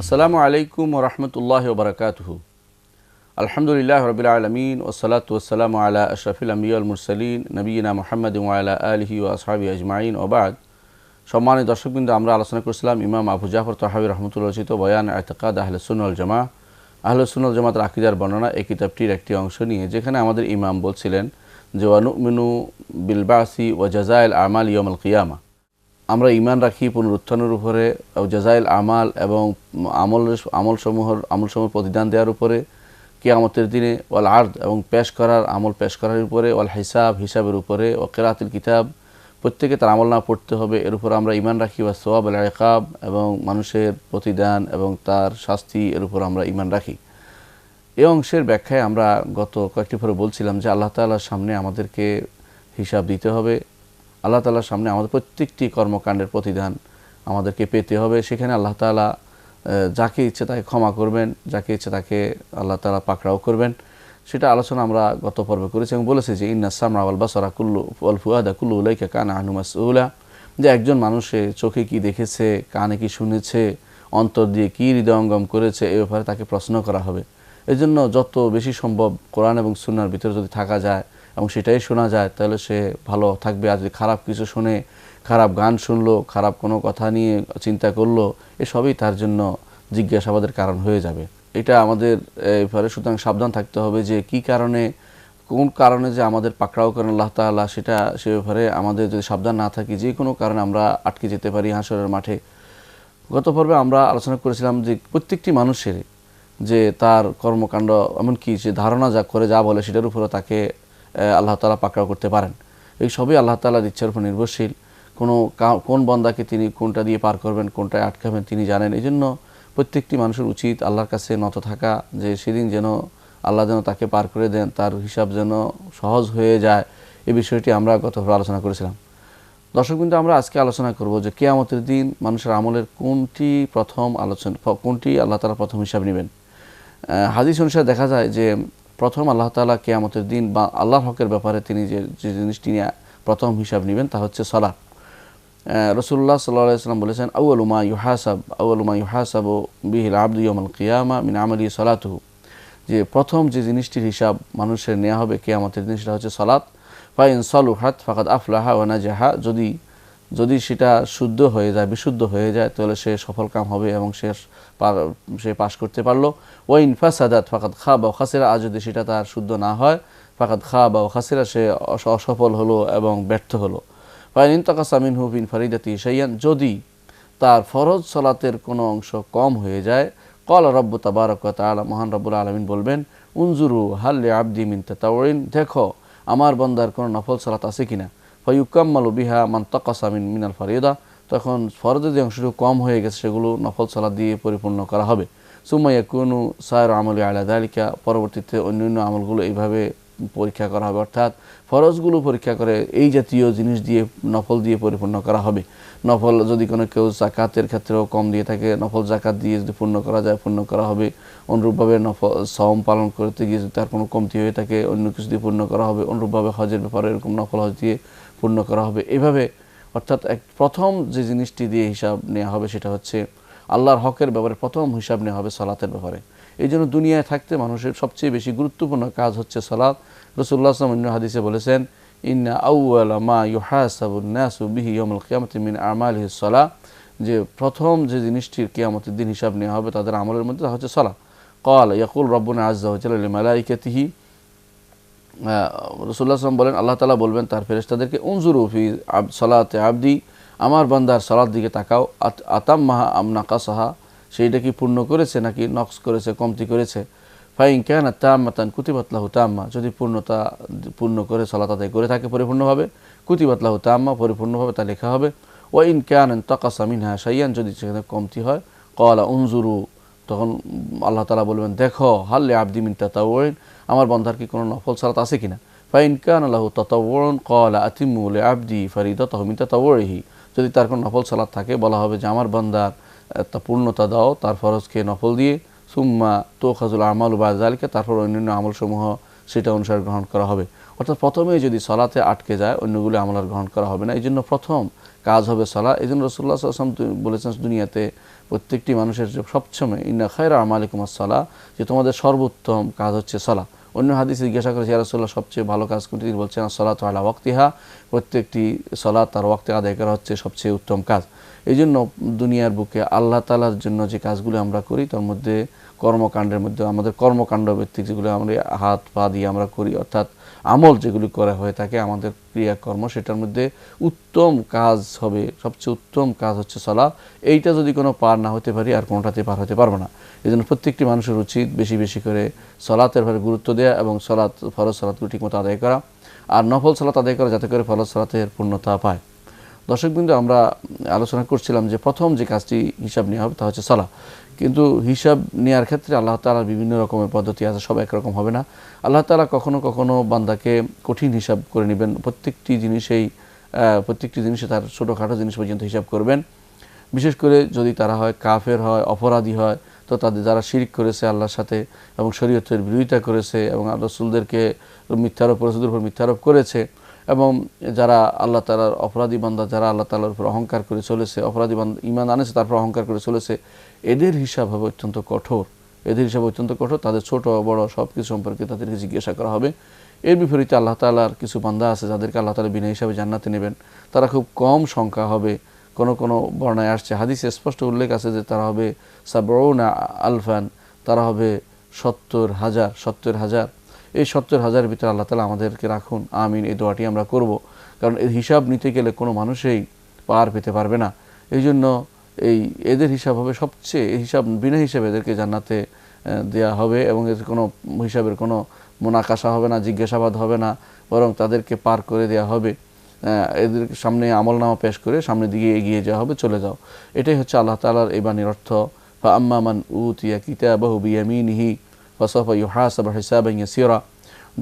আসসালামু আলাইকুম ওয়া রাহমাতুল্লাহি ওয়া বারাকাতুহু। আলহামদুলিল্লাহি রাব্বিল আলামিন ওয়াসসালাতু ওয়াসসালামু আলা আশরাফিল আমবিয়া ওয়াল মুরসালিন নবিয়িনা মুহাম্মাদিন ওয়া আলা আলিহি ওয়া আসহাবিহি আজমাইন ওয়া বা'দ। সম্মানিত দর্শকবৃন্দ, আমরা আলোচনা করছিলাম ইমাম আবু জাফর তাহাবী রাহমাতুল্লাহ রচিত বয়ান ইতিকাদ আহলুস সুন্নাহ ওয়াল জামাআহ, আহলুস সুন্নাহ ওয়াল জামাতের আকীদার বর্ণনা এই কিতাবটির একটি অংশ নিয়ে, যেখানে আমাদের ইমাম বলছিলেন যে ওয়া নু'মিনু বিল বাসি ওয়া জাযাইল আমাল ইয়াউমাল কিয়ামা, আমরা ঈমান রাখি পুনরুত্থানের উপরে, জাযাইল আমাল এবং আমলসমূহের প্রতিদান দেওয়ার উপরে, কিয়ামতের দিনে, ওয়াল আরদ এবং পেশ করার আমল পেশ করার উপরে, ওয়াল হিসাবের উপরে, ও কিরাআতুল কিতাব প্রত্যেকে তার আমল না পড়তে হবে এর উপর আমরা ঈমান রাখি, ওয়া সওয়াব ওয়াল ইকাব এবং মানুষের প্রতিদান এবং তার শাস্তি এর উপর আমরা ঈমান রাখি। এই অংশের ব্যাখ্যায় আমরা গত কয়েকটি পরে বলছিলাম যে আল্লাহ তাআলার সামনে আমাদেরকে হিসাব দিতে হবে, আল্লাহ তাআলার সামনে আমাদের প্রত্যেকটি কর্মকাণ্ডের প্রতিদান আমাদেরকে পেতে হবে। সেখানে আল্লাহ তাআলা যাকে ইচ্ছে তাকে ক্ষমা করবেন, যাকে ইচ্ছে তাকে আল্লাহ তাআলা পাকড়াও করবেন। সেটা আলোচনা আমরা গত পর্বে করেছি এবং বলেছি যে ইন্না সামআ ওয়াল বাসারা কুল্লু ওয়াল ফুআদা কুল্লু উলাইকা কানা আনহু মাসউলা, যে একজন মানুষে চোখে কি দেখেছে, কানে কি শুনেছে, অন্তর দিয়ে কি হৃদয়ঙ্গম করেছে, এ ব্যাপারে তাকে প্রশ্ন করা হবে। এজন্য যত বেশি সম্ভব কোরআন এবং সুন্নাহর ভিতরে যদি থাকা যায় এবং সেটাই শোনা যায় তাহলে সে ভালো থাকবে। আর যদি খারাপ কিছু শুনে, খারাপ গান শুনলো, খারাপ কোনো কথা নিয়ে চিন্তা করলো, এসবই তার জন্য জিজ্ঞাসাবাদের কারণ হয়ে যাবে। এটা আমাদের এবারে সুতরাং সাবধান থাকতে হবে যে কি কারণে, কোন কারণে যে আমাদের পাকড়াও করেন আল্লাহ তাআলা, সে ব্যাপারে আমাদের যদি সাবধান না থাকি যে কোনো কারণে আমরা আটকে যেতে পারি হাসরের মাঠে। গত পর্বে আমরা আলোচনা করেছিলাম যে প্রত্যেকটি মানুষের যে তার কর্মকাণ্ড, এমনকি যে ধারণা যা করে যা বলে সেটার উপরে তাকে আল্লাহ তাআলা পাকড়াও করতে পারেন। এই সবই আল্লাহ তাআলার ইচ্ছার উপর নির্ভরশীল। কোন বান্দাকে তিনি কোনটা দিয়ে পার করবেন, কোনটায় আটকাবেন তিনি জানেন। এই জন্য প্রত্যেকটি মানুষের উচিত আল্লাহর কাছে নত থাকা, যে সেদিন যেন আল্লাহ যেন তাকে পার করে দেন, তার হিসাব যেন সহজ হয়ে যায়। এই বিষয়টি আমরা গত আলোচনা করেছিলাম। দর্শকবৃন্দ, আমরা আজকে আলোচনা করব যে কিয়ামতের দিন মানুষের আমলের কোনটি আল্লাহ তাআলা প্রথম হিসাব নেবেন। হাদিস অনুসারে দেখা যায় যে প্রথম আল্লাহ তাআলা কিয়ামতের দিন বা আল্লাহর হকের ব্যাপারে তিনি যে জিনিসটি নিয়ে প্রথম হিসাব নেবেন তা হচ্ছে সালাত। রাসূলুল্লাহ সাল্লাল্লাহু আলাইহি ওয়াসাল্লাম বলেছেন আউয়ালু মা ইউহাসাবু বিহিল আবদু ইয়াউমাল কিয়ামা মিন আমালি সালাতুহু, যে প্রথম যে জিনিসটির হিসাব মানুষের নেওয়া হবে কিয়ামতের দিন সেটা হচ্ছে সালাত। ফাইন সালুহাত ফাকাদ আফলাহা ওয়া নাজাহা, যদি সেটা শুদ্ধ হয়ে যায়, বিশুদ্ধ হয়ে যায়, তাহলে সে সফল কাম হবে এবং সে পাশ করতে পারলো। ওয়াইন ফাসাদাত ফাকাদ খাবা ওয়া খাসিরা, আর যদি সেটা তার শুদ্ধ না হয় ফাকাদ খাবা ওয়া খাসিরা, সে অসফল হলো এবং ব্যর্থ হলো। ফাইন ইনতাকাসা মিনহু ফিন ফারিদাতি শাইয়ান, যদি তার ফরজ সালাতের কোনো অংশ কম হয়ে যায়, ক্বালা রাব্বু তাবারাকা ওয়া তাআলা, মহান রব্বুল আলামিন বলবেন, উনজুরু হাল লিআবদি মিন তাতাউইন, দেখো আমার বান্দার কোনো নফল সালাত আছে কিনা। ফায়ুকাম্মালু বিহা মান তাকাসা মিনাল ফারিদা, তখন ফরজের যে অংশটুকু কম হয়ে গেছে সেগুলো নফল সালাত দিয়ে পরিপূর্ণ করা হবে। সুম্মা ইয়াকুনু সায়রু আমলি আলা যালিকা, পরবর্তীতে অন্যান্য আমলগুলো এইভাবে পরীক্ষা করা হবে, অর্থাৎ ফরজগুলো পরীক্ষা করে এই জাতীয় জিনিস দিয়ে নফল দিয়ে পরিপূর্ণ করা হবে। নফল যদি কোনো কেউ যাকাতের ক্ষেত্রেও কম দিয়ে থাকে, নফল যাকাত দিয়ে যদি পূর্ণ করা যায় পূর্ণ করা হবে। অনুরূপভাবে নফল সওম পালন করতে গিয়ে যদি তার কোনো কমতি হয়ে থাকে অন্য কিছু দিয়ে পূর্ণ করা হবে। অনুরূপভাবে হজের ব্যাপারে এরকম নফল হজ দিয়ে পূর্ণ করা হবে। এইভাবে অর্থাৎ প্রথম যে জিনিসটি দিয়ে হিসাব নেওয়া হবে সেটা হচ্ছে আল্লাহর হকের ব্যাপারে প্রথম হিসাব নেওয়া হবে সালাতের ব্যাপারে। এই জন্য দুনিয়ায় থাকতে মানুষের সবচেয়ে বেশি গুরুত্বপূর্ণ কাজ হচ্ছে সালাত। রাসূলুল্লাহ সাল্লাল্লাহু আলাইহি ওয়াসাল্লাম হাদিসে বলেছেন, ইন্না আউওয়ালা মা ইউহাসাবুন নাসু বিহি ইয়াউমুল কিয়ামাতি মিন আমালিহিস সালাহ, যে প্রথম যে জিনিসটির কিয়ামতের দিন হিসাব নেওয়া হবে তাদের আমলের মধ্যে তা হচ্ছে সালাত। ক্বালা ইয়াকুল রাব্বুনা আযজা ওয়া জাল্লা লিমালাইকাতিহি, রাসূলুল্লাহ সাল্লাল্লাহু আলাইহি ওয়াসাল্লাম বলেন আল্লাহ তাআলা বলবেন তার ফেরেশতাদেরকে, উনজুরু ফি সালাতি আবদি, আমার বান্দার সালাত দিকে তাকাও, আতাম্মাহা আম নাকাসাহা, সেইটা কি পূর্ণ করেছে নাকি নকস করেছে, কমতি করেছে। ফাইন কানাত তাম্মাতান কুতিবাত লাহু তাম্মা, যদি পূর্ণ করে সালাত আদায় করে থাকে পরিপূর্ণভাবে, কুতিবাত লাহু তাম্মা, পরিপূর্ণভাবে তা লেখা হবে। ওয়া ইন কানা তাকাসা মিনহা শাইয়ান, যদি সেখানে কমতি হয়, ক্বালা উনজুরু, তখন আল্লাহ তাআলা বলবেন দেখো হাল লিআবদি মিন তাতাউইন, আমার বান্দার কি কোনো নফল সালাত আছে কিনা। ফাইন কানা লাহু তাতাউউন ক্বালা আতিম্মু লিআবদি ফারিদাতাহু মিন তাতাউইহি, যদি তার কোনো নফল সালাত থাকে বলা হবে যে আমার বান্দার তা পূর্ণতা দাও তার ফরজকে নফল দিয়ে। সুম্মা তুখাযুল আমালু বা'দা যালিকা, তারপর অন্যান্য আমলসমূহ সেটা অনুসারে গ্রহণ করা হবে। অর্থাৎ প্রথমেই যদি সলাতে আটকে যায় অন্যগুলো আমল আর গ্রহণ করা হবে না। এই জন্য প্রথম কাজ হবে সলা। এই জন্য রাসূলুল্লাহ সাল্লাল্লাহু আলাইহি ওয়াসাল্লাম বলেছেন দুনিয়াতে প্রত্যেকটি মানুষের সবসময় ইন্না খায়রা আমালিকুমুস সালাহ, যে তোমাদের সর্বোত্তম কাজ হচ্ছে সলা। অন্য হাদিসে জিজ্ঞাসা করেছে ইয়া রাসূলুল্লাহ সবচেয়ে ভালো কাজ কোনটি? তিনি বলছেন আসসালাতু আলা ওয়াক্তিহা, প্রত্যেকটি সলাত তার ওয়াক্তে আদায় করা হচ্ছে সবচেয়ে উত্তম কাজ। এই জন্য দুনিয়ার বুকে আল্লাহ তাআলার জন্য যে কাজগুলো আমরা করি তার মধ্যে কর্মকাণ্ডের মধ্যে আমাদের কর্মকাণ্ড ভিত্তিক যেগুলো আমরা হাত পা দিয়ে আমরা করি, অর্থাৎ আমল যেগুলি করা হয়ে থাকে আমাদের ক্রিয়াকর্ম, সেটার মধ্যে উত্তম কাজ হবে, সবচেয়ে উত্তম কাজ হচ্ছে সালাত। এইটা যদি কোনো পার না হতে পারি আর কোনোটাতে পার হতে পারবো না। এই জন্য প্রত্যেকটি মানুষের উচিত বেশি বেশি করে সালাতের ব্যাপারে গুরুত্ব দেওয়া এবং ফরজ সালাতগুলো ঠিকমতো আদায় করা, আর নফল সালাত আদায় করা যাতে করে ফরজ সালাতের পূর্ণতা পায়। দর্শকবৃন্দ, আমরা আলোচনা করছিলাম যে প্রথম যে কাজটি হিসাব নেওয়া হবে তা হচ্ছে সালাহ। কিন্তু হিসাব নেওয়ার ক্ষেত্রে আল্লাহ তাআলার বিভিন্ন রকমের পদ্ধতি আছে, সব একরকম হবে না। আল্লাহ তাআলা কখনো কখনো বান্দাকে কঠিন হিসাব করে নেবেন, প্রত্যেকটি জিনিসে তার ছোটোখাটো জিনিস পর্যন্ত হিসাব করবেন। বিশেষ করে যদি তারা হয় কাফের হয়, অপরাধী হয়, তো তাদের যারা শিরক করেছে আল্লাহর সাথে এবং শরীয়তের বিরোধিতা করেছে এবং রাসূলদেরকে মিথ্যারোপ রাসূলের উপর মিথ্যারোপ করেছে, এবং যারা আল্লাহ তাআলার অপরাধী বান্দা, যারা আল্লাহ তাআলার উপর অহংকার করে চলেছে, অপরাধী বান্দা ঈমান আনেছে তারপর অহংকার করে চলেছে, এদের হিসাব হবে অত্যন্ত কঠোর। তাদের ছোট বড় সব কিছু সম্পর্কে তাদেরকে জিজ্ঞাসা করা হবে। এর বিপরীতে আল্লাহ তাআলার কিছু বান্দা আছে যাদেরকে আল্লাহ তাআলা বিনা হিসাবে জান্নাতে নেবেন, তারা খুব কম সংখ্যা হবে। কোনো বর্ণায় আসছে, হাদিসে স্পষ্ট উল্লেখ আছে যে তারা হবে সাবউনা আলফান, তারা হবে ৭০,০০০। এই ৭০,০০০ ভিতরে আল্লাহ তাআলা আমাদেরকে রাখুন, আমিন। এই দোয়াটি আমরা করব, কারণ এর হিসাব নিতে গেলে কোনো মানুষই পার পেতে পারবে না। এই জন্য এদের হিসাব হবে সবচেয়ে, বিনা হিসাবে এদেরকে জান্নাতে দেয়া হবে এবং এর কোনো হিসাবের কোনো মুনাকাশা হবে না, জিজ্ঞাসাবাদ হবে না, বরং তাদেরকে পার করে দেয়া হবে। এদের সামনে আমলনামা পেশ করে সামনের দিকে এগিয়ে যাওয়া হবে, চলে যাও। এটাই হচ্ছে আল্লাহ তাআলার এই বাণীর অর্থ। ফাআম্মা মান উতিয়া কিতাবাহু বিয়ামিনিহি ফাসাফা ইউহাসাবু হিসাবান ইয়াসীরা,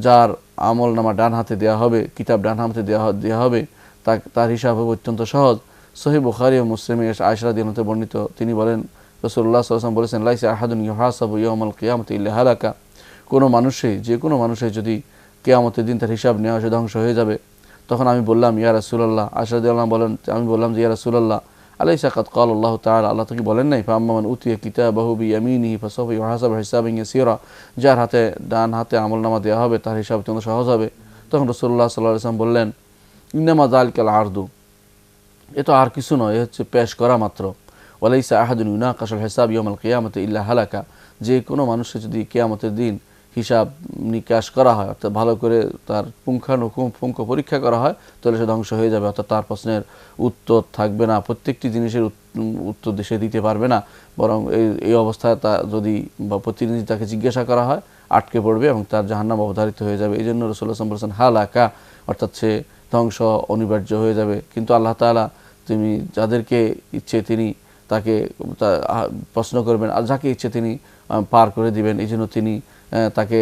যার আমলনামা ডান হাতে দেওয়া হবে, কিতাব ডান হাতে দেওয়া হবে, তার হিসাব হবে অত্যন্ত সহজ। সহিহ বুখারী ও মুসলিমে আয়েশা রাদিয়াল্লাহু আনহা বর্ণিত, তিনি বলেন রাসূলুল্লাহ সাল্লাল্লাহু আলাইহি ওয়াসাল্লাম বলেছেন লাইসা আহাদুন ইউহাসাবু ইয়াউমাল কিয়ামাতি ইল্লা হালাকা, যে কোনো মানুষের যদি কিয়ামতের দিন তার হিসাব নেওয়া হয় ধ্বংস হয়ে যাবে। তখন আমি বললাম ইয়া রাসূলুল্লাহ, আয়েশা রাদিয়াল্লাহু আনহা বলেন, আমি বললাম যে ইয়া রাসূলুল্লাহ আলাইসা কাদ ক্বালা আল্লাহু তাআলা, আল্লাহ তো কি বলেন নাই ফাআম্মা মান উতিয়া কিতাবাহু বিয়ামিনিহি ফাসাফা ইউহাসাবু হিসাবান ইয়াসীরা, যার হাতে ডান হাতে আমলনামা দেওয়া হবে তার হিসাব অত্যন্ত সহজ হবে। তখন রাসূলুল্লাহ সাল্লাল্লাহু আলাইহি ওয়াসাল্লাম বললেন ইন্নামা যালিকাল আরদু, এ তো আর কিছু নয়, এ হচ্ছে পেশ করা মাত্র। ওয়ালাইসা আহাদুন ইউনাকাশুল হিসাব ইয়াউমাল কিয়ামাতি ইল্লা হালাকা, যে কোনো মানুষের যদি কিয়ামতের দিন হিসাব নিকাশ করা হয়, অর্থাৎ ভালো করে তার পুঙ্খানুপুঙ্খ পরীক্ষা করা হয়, তাহলে সে ধ্বংস হয়ে যাবে, অর্থাৎ তার প্রশ্নের উত্তর থাকবে না, প্রত্যেকটি জিনিসের উত্তর সে দিতে পারবে না। বরং এই অবস্থায় যদি প্রতিনিধি তাকে জিজ্ঞাসা করা হয় আটকে পড়বে এবং তার জাহান্নাম অবধারিত হয়ে যাবে। এই জন্য রাসূলুল্লাহ সাল্লাল্লাহু আলাইহি ওয়াসাল্লাম বলেছেন হালাকা, অর্থাৎ সে ধ্বংস অনিবার্য হয়ে যাবে। কিন্তু আল্লাহ তাআলা তিনি যাদেরকে ইচ্ছে তিনি তাকে প্রশ্ন করবেন, আর যাকে ইচ্ছে তিনি পার করে দিবেন। এই জন্য তিনি তাকে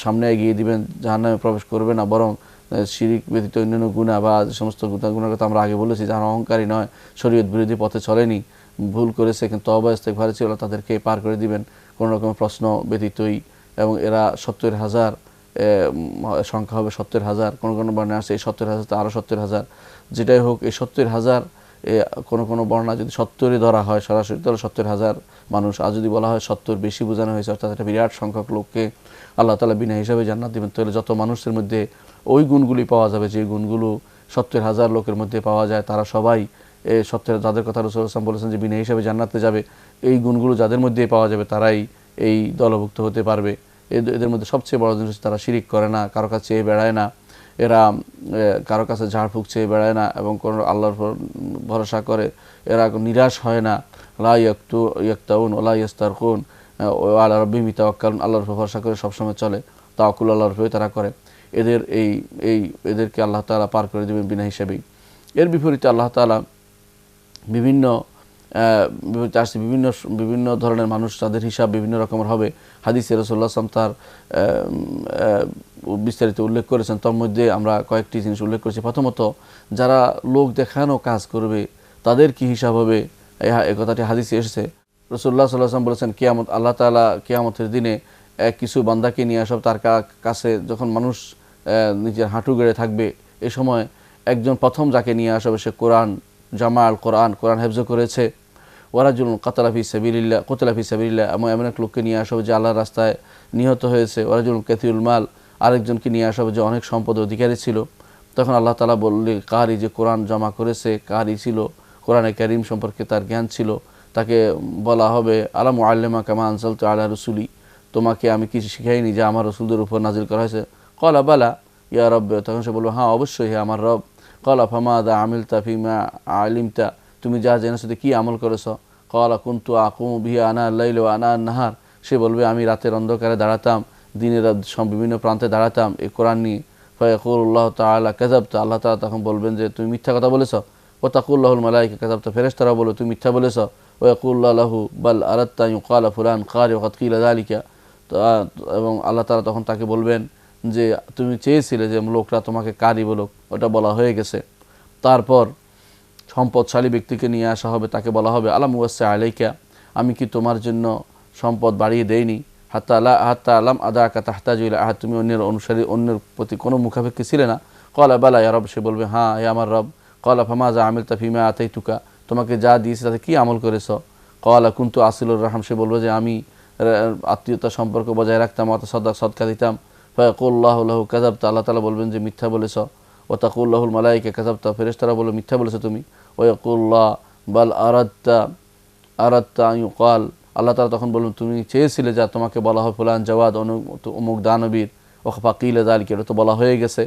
সামনে এগিয়ে দিবেন, জাহান্নামে প্রবেশ করবে না, বরং শিরিক ব্যতীত অন্যান্য গুনাহ বা যে সমস্ত গুনাহের কথা আমরা আগে বলেছি, যারা অহংকারী নয়, শরীয়ত বিরোধী পথে চলেনি, ভুল করেছে কিন্তু তওবা ইস্তেগফার ছিল, তাদেরকে পার করে দিবেন কোনো রকমের প্রশ্ন ব্যতীতই। এবং এরা ৭০,০০০ সংখ্যা হবে, ৭০,০০০। কোনো বর্ণায় আসছে এই ৭০,০০০ আরও ৭০,০০০, যেটাই হোক এই ৭০,০০০ কোনো বর্ণনা যদি ৭০-এ ধরা হয় সরাসরি, তাহলে ৭০,০০০ মানুষ। আর যদি বলা হয় ৭০ বেশি বোঝানো হয়েছে, অর্থাৎ একটা বিরাট সংখ্যক লোককে আল্লাহ তাআলা বিনা হিসাবে জান্নাত দিবেন, তাহলে যত মানুষের মধ্যে ওই গুণগুলি পাওয়া যাবে যে গুণগুলো ৭০,০০০ লোকের মধ্যে পাওয়া যায়, তারা সবাই যাদের কথা রাসূলুল্লাহ সাল্লাল্লাহু আলাইহি ওয়াসাল্লাম বলেছেন যে বিনা হিসাবে জান্নাতে যাবে, এই গুণগুলো যাদের মধ্যে পাওয়া যাবে তারাই এই দলভুক্ত হতে পারবে। এদের মধ্যে সবচেয়ে বড় জিনিস, তারা শিরিক করে না, কারো কাছে চেয়ে বেড়ায় না, এরা কারো কাছে ঝাড়ফুঁক চেয়ে বেড়ায় না এবং কোনো আল্লাহর উপর ভরসা করে, এরা নিরাশ হয় না। লা ইয়াক্তাউন ওয়া লা ইস্তারকুন ওয়া আলা রাব্বিহিম ইয়াতাওয়াক্কালুন, আল্লাহর উপর ভরসা করে সবসময় চলে, তাওয়াক্কুল আল্লাহর উপরে তারা করে। এদেরকে আল্লাহ তাআলা পার করে দেবেন বিনা হিসাবেই। এর বিপরীতে আল্লাহ তাআলা বিভিন্ন ধরনের মানুষ, তাদের হিসাব বিভিন্ন রকমের হবে। হাদিসে রাসূলুল্লাহ সাল্লাল্লাহু আলাইহি ওয়াসাল্লাম তার বিস্তারিত উল্লেখ করেছেন। তার মধ্যে আমরা কয়েকটি জিনিস উল্লেখ করেছি। প্রথমত, যারা লোক দেখানো কাজ করবে তাদের কি হিসাব হবে, এই কথাটি হাদিসে এসেছে। রাসূলুল্লাহ সাল্লাল্লাহু আলাইহি ওয়াসাল্লাম বলেছেন আল্লাহ তাআলা কিয়ামতের দিনে কিছু বান্দাকে নিয়ে আসব তার কাছে, যখন মানুষ নিজের হাঁটু গেড়ে থাকবে, এ সময় একজন প্রথম যাকে নিয়ে আসবে সে কোরআন জামাল কোরআন হেফজ করেছে। ওয়ারাজুল কাতালাফি সাবিলিল্লাহ এমন এমন এক লোককে নিয়ে আসবে যে আল্লাহর রাস্তায় নিহত হয়েছে। ওয়ারাজুল কাতিউল মাল, আরেকজনকে নিয়ে আসবে যে অনেক সম্পদ অধিকারী ছিল। তখন আল্লাহ তাআলা বললে কারি যে কোরআন জমা করেছে, কারি ছিল, কোরআনে কারীম সম্পর্কে তার জ্ঞান ছিল, তাকে বলা হবে আলা মুআল্লিমা কামা আনজালতু আলা রসুলি, তোমাকে আমি কিছু শিখাইনি যা আমার রসুলদের উপর নাজিল করা হয়েছে। ক্বালা বালা ইয়া রব্ব, তখন সে বলবো হ্যাঁ অবশ্যই হে আমার রব। ক্বালা ফামাযা আমিলতা ফিমা আলিমতা, তুমি যা জেনেছো কি আমল করেছো। ক্বালা কুনতু আকুমু বিহি আনা আল-লাইল ওয়া আনা আন-নাহার, সে বলবে আমি রাতের অন্ধকারে দাঁড়াতাম, দিনের বিভিন্ন প্রান্তে দাঁড়াতাম এই কোরআন নিয়ে। ফায়াকুলুল্লাহু তাআলা কাযাবতা, আল্লাহ তাআলা তখন বলবেন যে তুমি মিথ্যা কথা বলেছো। ওয়া তাকুল্লাহুল মালায়েকা কাযাবতা, ফেরেশতারা বলে তুমি মিথ্যা বলেছো। ওয়া ইয়াকুলুল্লাহু লাহু বাল আরাদতা ইউকালা ফুলান কারি ওয়া কাদ কিলা যালিকা, এবং আল্লাহ তাআলা তখন তাকে বলবেন যে তুমি চেয়েছিলে যে লোকটা তোমাকে কারি বলুক, ওটা বলা হয়ে গেছে। তারপর সম্পদশালী ব্যক্তিকে নিয়ে আসা হবে, তাকে বলা হবে আলাম ওয়াসা আলাইকা, আমি কি তোমার জন্য সম্পদ বাড়িয়ে দেইনি। হাত্তা আলাম আদাকা তাহতাজু ইলা আহাদ, তুমি অন্যের অনুসারী, অন্যের প্রতি কোনো মুখাপেক্ষী ছিলে না। ক্বালা বালা ইয়া রব, সে বলবে হ্যাঁ হে আমার রব। ক্বালা ফামাযা আমিলতা ফিমা আতাইতুকা, তোমাকে যা দিয়েছি তাতে কি আমল করেছো। ক্বালা কুনতু আসিলুর রাহম, সে বলবে যে আমি আত্মীয়তা সম্পর্ক বজায় রাখতাম, অত সদকা দিতাম। ফায়াকুল্লাহু লাহু কাযাবতা, আল্লাহ তাআলা বলবেন যে মিথ্যা বলেছো। ওয়া তাকুল্লাহুল মালায়েকা কাযাবতা, ফেরেশতারা বলবে মিথ্যা বলেছো তুমি। ওয়া ইয়াকুল্লাহ বাল আরাদতা ইউকাল, আল্লাহ তাআলা তখন বলবেন তুমি চেয়েছিলে যা তোমাকে বলা হয় ফুলান জাওয়াদ অমুক দানবীর, ও ফাকিলা যালিকা, এটা তো বলা হয়ে গেছে।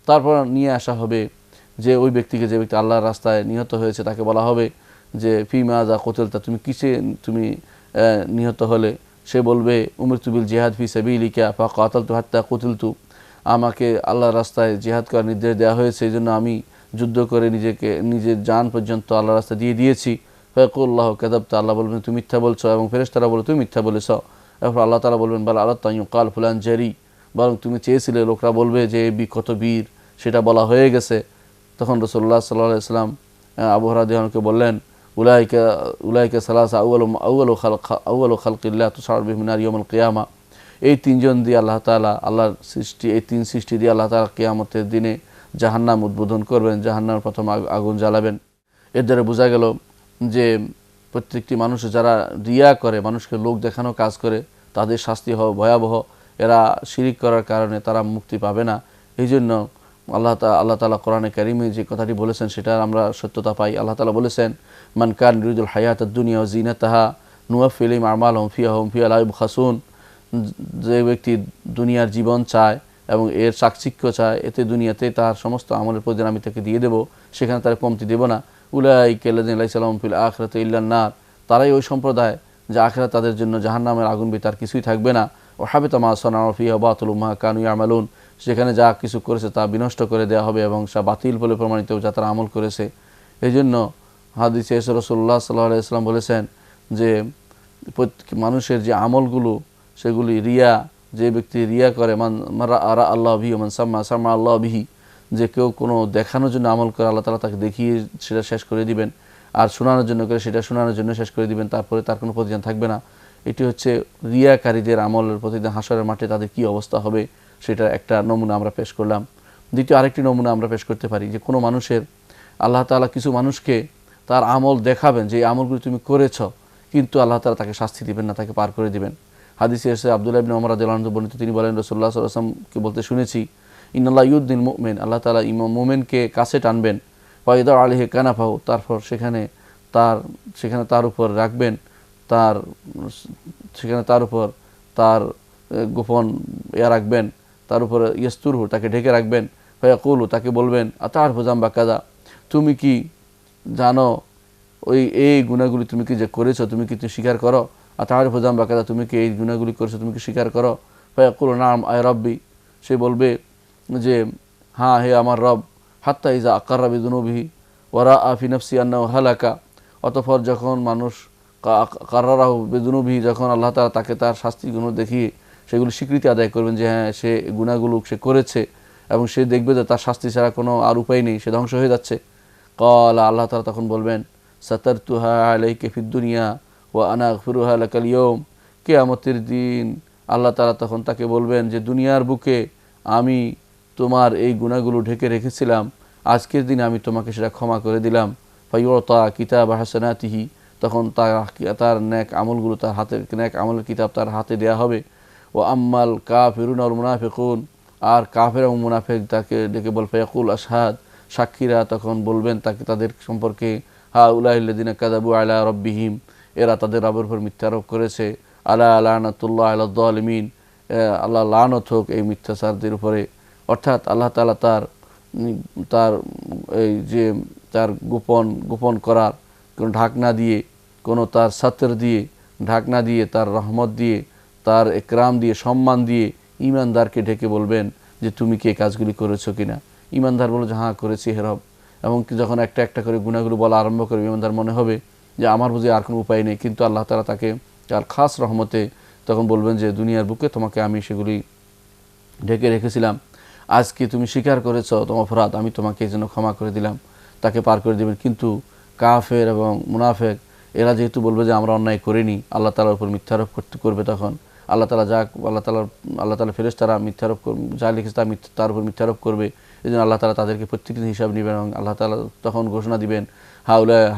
তারপর নিয়ে আসা হবে যে ওই ব্যক্তিকে, যে ব্যক্তি আল্লাহর রাস্তায় নিহত হয়েছে, তাকে বলা হবে যে ফিমা যা কুতিলতা, তুমি কিসে তুমি নিহত হলে। সে বলবে উমিরতু বিল জিহাদ ফি সাবিলিকা ফাকাতালতু হাত্তা কুতিলতু, আমাকে আল্লাহর রাস্তায় জিহাদ করার নির্দেশ দেওয়া হয়েছে, এই জন্য আমি যুদ্ধ করে নিজের জান পর্যন্ত আল্লাহর রাস্তায় দিয়ে দিয়েছি। ফায়াকুল্লাহু কাযাবতা, আল্লাহ বলবেন তুমি মিথ্যা বলছো, এবং ফেরেশতারা বলে তুমি মিথ্যা বলেছ। এরপর আল্লাহ তাআলা বলবেন বাল আরাদতা ইউকাল ফুলান জারি, বরং তুমি চেয়েছিলে, লোকরা বলবে যে কত বীর, সেটা বলা হয়ে গেছে। তখন রাসূলুল্লাহ সাল্লাল্লাহু আলাইহি ওয়াসাল্লাম আবু হুরায়রা রাদিয়াল্লাহু আনহু বললেন উলাইকা সালাসা আউয়ালু খালকিল্লাহ তুসার বিহিম নার ইয়াউমুল কিয়ামা, এই তিনজন দিয়ে আল্লাহ তাআলা, আল্লাহর সৃষ্টি, এই তিন সৃষ্টি দিয়ে আল্লাহ তাআলা কিয়ামতের দিনে জাহান্নাম উদ্বোধন করবেন, জাহান্নামের প্রথম আগুন জ্বালাবেন। এর দ্বারা বোঝা গেল যে প্রত্যেকটি মানুষ যারা রিয়া করে, মানুষকে লোক দেখানো কাজ করে, তাদের শাস্তি হয় ভয়াবহ। এরা শিরিক করার কারণে তারা মুক্তি পাবে না। এই জন্য আল্লাহ তাআলা কোরআনে কারিমে যে কথাটি বলেছেন সেটার আমরা সত্যতা পাই। আল্লাহ তাআলা বলেছেন মান কান ইউরিদুল হায়াতাদ দুনিয়া ওয়া জিনাতাহা নুওয়াফি ইলাইহিম আমালুহুম ফিহা হুম ফিহা লা ইউবখাসুন, যে ব্যক্তি দুনিয়ার জীবন চায় এবং এর চাকচিক্য চায়, এতে দুনিয়াতে তার সমস্ত আমলের প্রতিদান আমি তাকে দিয়ে দেবো, সেখানে তার কমতি দেব না। উলাইকা আল্লাযিনা লাইসা লাহুম ফিল আখিরাতি ইল্লান নার, তারাই ওই সম্প্রদায় যে আখিরাত তাদের জন্য জাহান্নামের আগুন তার কিছুই থাকবে না। ওয়া হাবিতা মা সানাউ ফিহা বাতিলুম মা কানু ইয়ামালুন, সেখানে যা কিছু করেছে তা বিনষ্ট করে দেওয়া হবে এবং সে বাতিল বলে প্রমাণিত যা তারা আমল করেছে। এই জন্য হাদিসে রাসূলুল্লাহ সাল্লাল্লাহু আলাইহি ওয়াসাল্লাম বলেছেন যে মানুষের যে আমলগুলো সেগুলি রিয়া, যে ব্যক্তি রিয়া করে মান আরা আল্লাহ বিহি মান সাম্মা আল্লাহ বিহি, যে কেউ কোনো দেখানোর জন্য আমল করে আল্লাহ তাআলা তাকে দেখিয়ে সেটা শেষ করে দিবেন, আর শোনানোর জন্য করে সেটা শোনানোর জন্য শেষ করে দিবেন, তারপরে তার কোনো প্রতিদান থাকবে না। এটি হচ্ছে রিয়াকারীদের আমলের প্রতিদিন হাসরের মাঠে তাদের কি অবস্থা হবে, সেটার একটা নমুনা আমরা পেশ করলাম। দ্বিতীয় আরেকটি নমুনা আমরা পেশ করতে পারি যে কোনো মানুষের, আল্লাহ তাআলা কিছু মানুষকে তার আমল দেখাবেন যে এই আমলগুলো তুমি করেছ, কিন্তু আল্লাহ তাআলা তাকে শাস্তি দিবেন না, তাকে পার করে দিবেন। হাদিসে এসে আব্দুল্লাহ ইবনে ওমর রাদিয়াল্লাহু আনহু বর্ণিত, তিনি বলেন রাসূলুল্লাহ সাল্লাল্লাহু আলাইহি ওয়াসাল্লামকে বলতে শুনেছি ইন্নাল্লাহ ইউদ্দিল মুমিন, আল্লাহ তাআলা মুমিনকে কাছে টানবেন, ওয়াইদা আলাইহি কানাফাহু, তারপর সেখানে তার উপর রাখবেন, তার উপর তার গোপন রাখবেন, তার উপর ইয়াস্তুরহু, তাকে ঢেকে রাখবেন। ফায়াকুলু, তাকে বলবেন আতারফু যামবা কাযা, তুমি কি জানো এই গুনাহগুলি তুমি কি যে করেছো, তুমি কি স্বীকার করো। আতারফু যামবা কাযা, তুমি কি এই গুনাহগুলি করেছো, তুমি কি স্বীকার করো। ফায়াকুলু নাম আয় রব্বি, সে বলবে যে হ্যাঁ হে আমার রব। হাত্তা ইজা আকাররা বিযুনুবিহি ওয়া রাআ ফি নাফসি আন্নাহু হালাকা, অতঃপর যখন মানুষ কাররাহু বিযুনুবিহি, যখন আল্লাহ তাআলা তাকে তার শাস্তিগুলো দেখিয়ে সেগুলো স্বীকৃতি আদায় করবেন যে হ্যাঁ সে গুনাহগুলো সে করেছে, এবং সে দেখবে যে তার শাস্তি ছাড়া কোনো আর উপায় নেই, সে ধ্বংস হয়ে যাচ্ছে। ক্বালা, আল্লাহ তাআলা তখন বলবেন সাতারতুহা আলাইকা ফিদ দুনিয়া ওয়া আনা আগফিরুহা লাকাল ইয়াউম, কিয়ামতের দিন আল্লাহ তাআলা তখন তাকে বলবেন যে দুনিয়ার বুকে আমি তোমার এই গুনাহগুলো ঢেকে রেখেছিলাম, আজকের দিনে আমি তোমাকে সেটা ক্ষমা করে দিলাম। ফায়ুতা কিতাব হাসানাতিহি, তখন তার নেক আমলগুলো, তার হাতের নেক আমলের কিতাব তার হাতে দেয়া হবে। ও আম্মাল কাফিরুন আল মুনাফিকুন, আর কাফের এবং মুনাফিক তাকে ডেকে বল ফায়াকুল আশহাদ, সাক্ষীরা তখন বলবেন তাকে তাদের সম্পর্কে হা উলাইল্লাযিনা কাযাবু আলা রাব্বিহিম, এরা তাদের রবের উপর মিথ্যারোপ করেছে। আলা লানাতুল্লাহ আলা যালিমিন, আল্লাহ লানত হোক এই মিথ্যাচারদের উপরে। অর্থাৎ আল্লাহ তাআলা তার এই যে তার গোপন করার কোনো ঢাকনা দিয়ে, কোনো তার সাতর দিয়ে, ঢাকনা দিয়ে, তার রহমত দিয়ে, তার একরাম দিয়ে, সম্মান দিয়ে ঈমানদারকে ঢেকে বলবেন যে তুমি কি এই কাজগুলি করেছো কিনা। ঈমানদার বলে যে হ্যাঁ করেছি হে রব। এবং যখন একটা একটা করে গুনাহগুলো বলা আরম্ভ করবে, ঈমানদার মনে হবে যে আমার বুঝি আর কোনো উপায় নেই, কিন্তু আল্লাহ তাআলা তাকে তার খাস রহমতে তখন বলবেন যে দুনিয়ার বুকে তোমাকে আমি সেগুলি ঢেকে রেখেছিলাম, আজকে তুমি স্বীকার করেছ তোমার অপরাধ, আমি তোমাকে এই জন্য ক্ষমা করে দিলাম, তাকে পার করে দেবেন। কিন্তু কাফের এবং মুনাফেক এরা যেহেতু বলবে যে আমরা অন্যায় করিনি, আল্লাহ তাআলার উপর মিথ্যারোপ করবে, তখন আল্লাহ তাআলা ফেরেশতারা মিথ্যারোপ যা লিখেছে তার উপর মিথ্যারোপ করবে। এই জন্য আল্লাহ তাআলা তাদেরকে প্রত্যেকদিন হিসাব নেবেন এবং আল্লাহ তাআলা তখন ঘোষণা দিবেন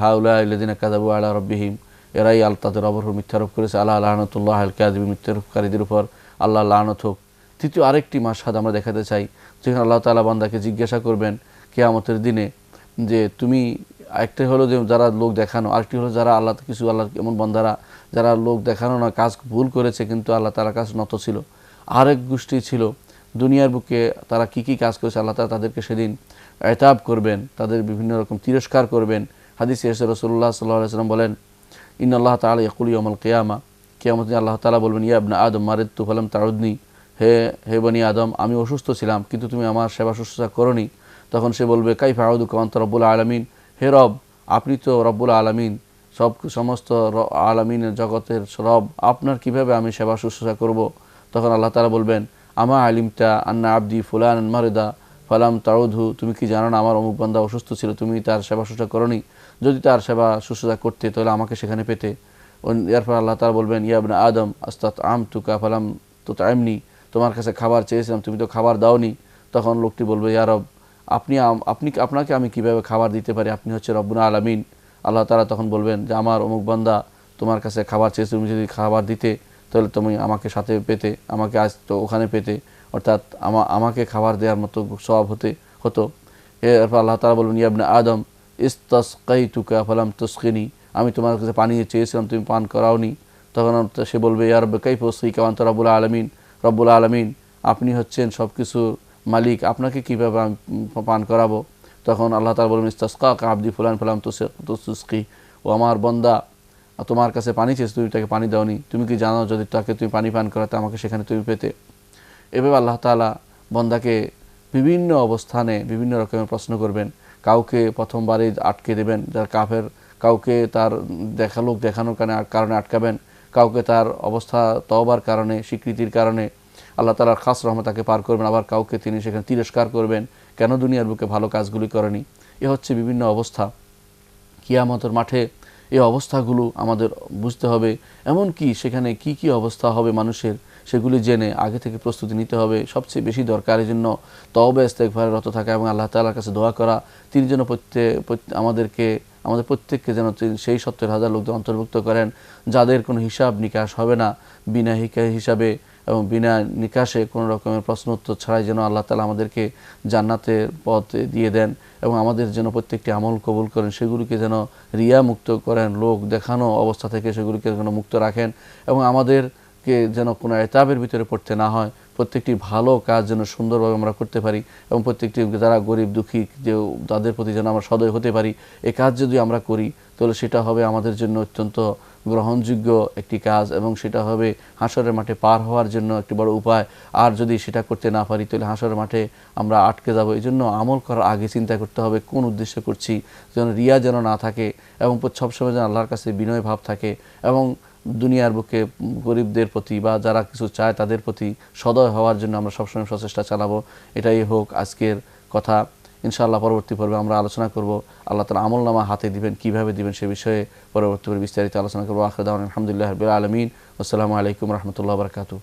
হাউলাল্লাযিনা কাযাবু আলা রাব্বিহিম, এরাই তাদের রবের উপর মিথ্যারোপ করেছে। আলা লানাতুল্লাহ আল কাযিবিন, মিথ্যারোপকারীদের উপর আল্লাহ লানত হোক। তৃতীয় আরেকটি মাশহাদ আমরা দেখাতে চাই, যেখানে আল্লাহ তাআলা বান্দাকে জিজ্ঞাসা করবেন কিয়ামতের দিনে যে তুমি, একটি হলো যে যারা লোক দেখানো, আরেকটি হলো যারা আল্লাহ এমন বান্দারা যারা লোক দেখানো না, কাজ ভুল করেছে কিন্তু আল্লাহ তাআলার কাছে নত ছিল। আরেক গোষ্ঠী ছিল দুনিয়ার বুকে তারা কি কাজ করেছে, আল্লাহ তাআলা তাদেরকে সেদিন ইতাব করবেন, তাদের বিভিন্ন রকম তিরস্কার করবেন। হাদিসে এসেছে রাসূলুল্লাহ সাল্লাল্লাহু আলাইহি ওয়াসাল্লাম বলেন, ইন্নাল্লাহ তাআলা ইয়াকুলু ইয়াউমাল কিয়ামা, কিয়ামতের দিন আল্লাহ তাআলা বলবেন, ইয়া ইবনা আদম মারিদতু ফালাম তাউদনি, হে বনি আদম, আমি অসুস্থ ছিলাম কিন্তু তুমি আমার সেবা শুশ্রূষা করোনি। তখন সে বলবে, কাইফা আউদুকা ওয়া আনতা রব্বুল আলামিন, হে রব, আপনি তো রব্বুল আলামিন, সমস্ত আলামিনের জগতের রব, আপনার কিভাবে আমি সেবা শুশ্রূষা করব। তখন আল্লাহ তাআলা বলবেন, আমা আলিমতা আন্না আবদি ফুলান মারিদা ফালাম তাউদহু, তুমি কি জানো না আমার অমুক বান্দা অসুস্থ ছিল, তুমি তার সেবা শুশ্রূষা করোনি, যদি তার সেবা শুশ্রূষা করতে তাহলে আমাকে সেখানে পেতে। এরপর আল্লাহ তাআলা বলবেন, ইয়া ইবনা আদম আস্তাতআমতুকা ফালাম তুতআমনি, তোমার কাছে খাবার চেয়েছিলাম তুমি তো খাবার দাওনি। তখন লোকটি বলবে, ইয়া রব, আপনাকে আমি কিভাবে খাবার দিতে পারি, আপনি হচ্ছে রব্বুল আলামিন। আল্লাহ তাআলা তখন বলবেন যে আমার অমুক বান্দা তোমার কাছে খাবার চেয়েছে, তুমি যদি খাবার দিতে তাহলে তুমি আমাকে সাথে পেতে, আমাকে আজ তো ওখানে পেতে, অর্থাৎ আমাকে খাবার দেওয়ার মতো সওয়াব হতো। এরপর আল্লাহ তাআলা বলবেন, ইয়া ইবনা আদম ইস্তাসকাইতুকা ফালাম তুসকিনি, আমি তোমার কাছে পানি চেয়েছিলাম তুমি পান করাওনি। তখন সে বলবে, ইয়া রব্বি কাইফা উসকিকা ওয়া আনতা রব্বুল আলামিন, রব্বুল আলামিন আপনি হচ্ছেন সব কিছুর মালিক, আপনাকে কীভাবে আমি পান করাবো। তখন আল্লাহ তাআলা বলবেন, ইস্তাসকাকা আবদি ফুলান ফালাম তুসকি, ও আমার বান্দা তোমার কাছে পানি চেয়েছে তুমি তাকে পানি দাওনি, তুমি কি জানো যদি তাকে তুমি পানি পান করাতে আমাকে সেখানে তুমি পেতে। এভাবে আল্লাহ তাআলা বান্দাকে বিভিন্ন অবস্থানে বিভিন্ন রকমের প্রশ্ন করবেন। কাউকে প্রথমবারেই আটকে দেবেন, যার কাফের, কাউকে তার দেখানোর কারণে আটকাবেন, কাউকে তার অবস্থা তওবার কারণে, স্বীকৃতির কারণে আল্লাহ তাআলার খাস রহমত তাকে পার করবেন, আবার কাউকে তিনি সেখানে তিরস্কার করবেন, কেন দুনিয়ার বুকে ভালো কাজগুলি করেনি। এ হচ্ছে বিভিন্ন অবস্থা কিয়ামতের মাঠে। এই অবস্থাগুলো আমাদের বুঝতে হবে, এমনকি সেখানে কি অবস্থা হবে মানুষের সেগুলি জেনে আগে থেকে প্রস্তুতি নিতে হবে। সবচেয়ে বেশি দরকার এই জন্য তওবা ইস্তেগফারে রত থাকা এবং আল্লাহ তাআলার কাছে দোয়া করা, তিনি যেন আমাদের প্রত্যেককে যেন সেই ৭০,০০০ লোকদের অন্তর্ভুক্ত করেন যাদের কোনো হিসাব নিকাশ হবে না, বিনা হিসাবে এবং বিনা নিকাশে কোনো রকমের প্রশ্ন উত্তর ছাড়াই যেন আল্লাহ তাআলা আমাদেরকে জান্নাতের পথ দিয়ে দেন এবং আমাদের যেন প্রত্যেকটি আমল কবুল করেন, সেগুলিকে যেন রিয়া মুক্ত করেন, লোক দেখানো অবস্থা থেকে সেগুলিকে যেন মুক্ত রাখেন এবং আমাদেরকে যেন কোনো ইতাবের ভিতরে পড়তে না হয়। প্রত্যেকটি ভালো কাজ যেন সুন্দরভাবে আমরা করতে পারি এবং প্রত্যেকটি যারা গরিব দুঃখী তাদের প্রতি যেন আমরা সদয় হতে পারি। এই কাজ যদি আমরা করি তাহলে সেটা হবে আমাদের জন্য অত্যন্ত গ্রহণযোগ্য একটি কাজ এবং সেটা হবে হাসরের মাঠে পার হওয়ার জন্য একটি বড় উপায়। আর যদি সেটা করতে না পারি তাহলে হাসরের মাঠে আমরা আটকে যাব। এই জন্য আমল করার আগে চিন্তা করতে হবে কোন উদ্দেশ্যে করছি, যেন রিয়া যেন না থাকে এবং সবসময় যেন আল্লাহর কাছে বিনয় ভাব থাকে এবং দুনিয়ার বুকে গরিবদের প্রতি বা যারা কিছু চায় তাদের প্রতি সদয় হওয়ার জন্য আমরা সবসময় প্রচেষ্টা চালাবো। এটাই হোক আজকের কথা। ইনশাআল্লাহ পরবর্তী পর্বে আমরা আলোচনা করব আল্লাহ তাআলা আমলনামা হাতে দিবেন, কিভাবে দিবেন সে বিষয়ে পরবর্তী পর্বে বিস্তারিত আলোচনা করব। আখির দাওয়ানা আলহামদুলিল্লাহি রাব্বিল আলামিন। আসসালামু আলাইকুম ওয়া রাহমাতুল্লাহি ওয়া বারাকাতুহু।